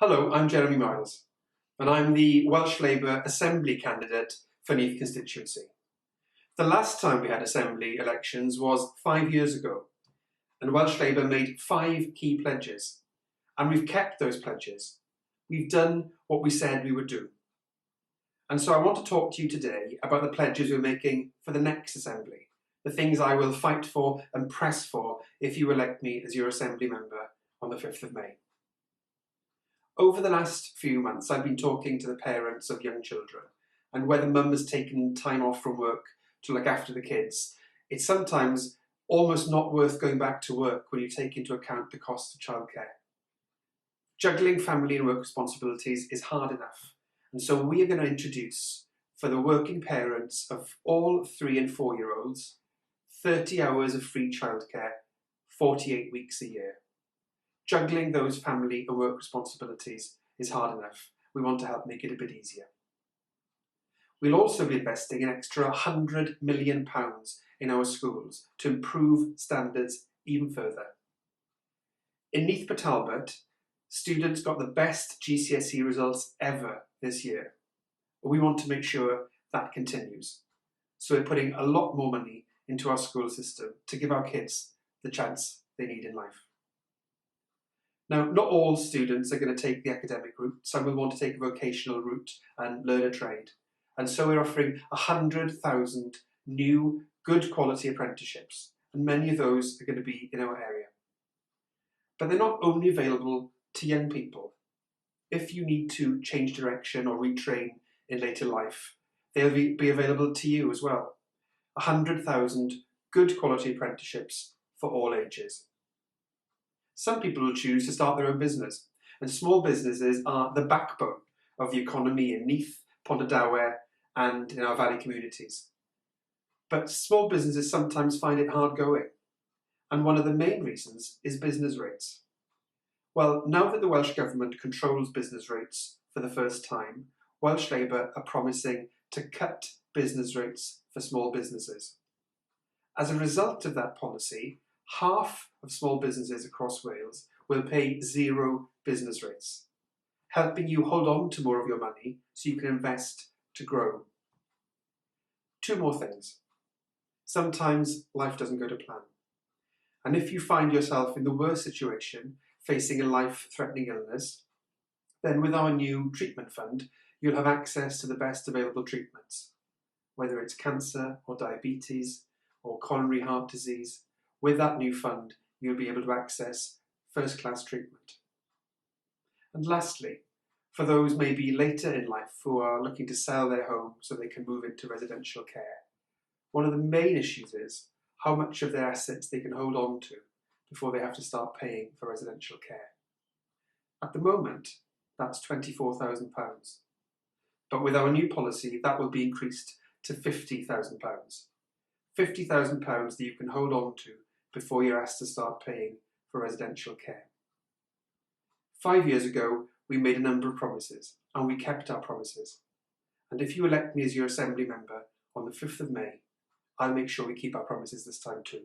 Hello, I'm Jeremy Miles, and I'm the Welsh Labour Assembly candidate for Neath constituency. The last time we had Assembly elections was 5 years ago, and Welsh Labour made 5 key pledges, and we've kept those pledges. We've done what we said we would do. And so I want to talk to you today about the pledges we're making for the next Assembly, the things I will fight for and press for if you elect me as your Assembly member on the 5th of May. Over the last few months, I've been talking to the parents of young children, and whether mum has taken time off from work to look after the kids, it's sometimes almost not worth going back to work when you take into account the cost of childcare. Juggling family and work responsibilities is hard enough, and so we are going to introduce, for the working parents of all 3 and 4-year-olds, 30 hours of free childcare, 48 weeks a year. Juggling those family and work responsibilities is hard enough. We want to help make it a bit easier. We'll also be investing an extra £100 million in our schools to improve standards even further. In Neath Talbot, students got the best GCSE results ever this year. We want to make sure that continues. So we're putting a lot more money into our school system to give our kids the chance they need in life. Now, not all students are going to take the academic route. Some will want to take a vocational route and learn a trade. And so we're offering 100,000 new, good quality apprenticeships, and many of those are going to be in our area. But they're not only available to young people. If you need to change direction or retrain in later life, they'll be available to you as well. 100,000 good quality apprenticeships for all ages. Some people will choose to start their own business, and small businesses are the backbone of the economy in Neath, Pontarddulais, and in our valley communities. But small businesses sometimes find it hard going, and one of the main reasons is business rates. Well, now that the Welsh Government controls business rates for the first time, Welsh Labour are promising to cut business rates for small businesses. As a result of that policy, half of small businesses across Wales will pay 0 business rates, helping you hold on to more of your money so you can invest to grow. 2 more things. Sometimes life doesn't go to plan. And if you find yourself in the worst situation, facing a life-threatening illness, then with our new treatment fund, you'll have access to the best available treatments, whether it's cancer or diabetes or coronary heart disease. With that new fund, you'll be able to access first-class treatment. And lastly, for those maybe later in life who are looking to sell their home so they can move into residential care, one of the main issues is how much of their assets they can hold on to before they have to start paying for residential care. At the moment, that's £24,000. But with our new policy, that will be increased to £50,000. £50,000 that you can hold on to before you're asked to start paying for residential care. 5 years ago, we made a number of promises, and we kept our promises. And if you elect me as your Assembly member on the 5th of May, I'll make sure we keep our promises this time too.